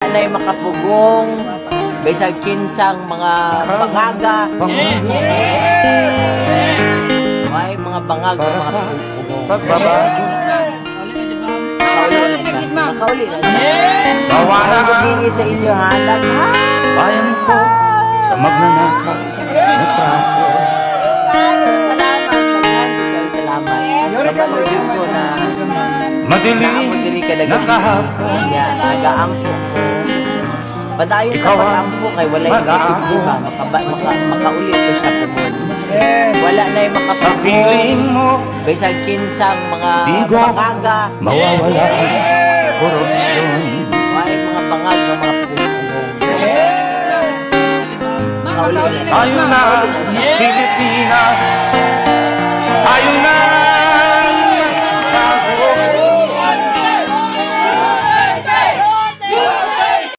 na'y makapugong bisag kinsang mga bangaga. May mga bangag na makapugong. Pagbabago Makauli na. sa wala Magiging sa inyo halag ha. bayan ko sa magnanakaw na trapo. Salamat. Kapalugin ko na Madilim na kahapon, nag-aampo ko. Padayon ka pag-ampo kay walay isip-iba. Makaulit ko siya pumon. Wala na yung sa makapugong. piling mo Bisag kinsang mga Digo. bangaga. mawawala ang korupsyon. May mga bangag ng mga pupugong. Makaulit na. Tayo na Pilipinas, tayo na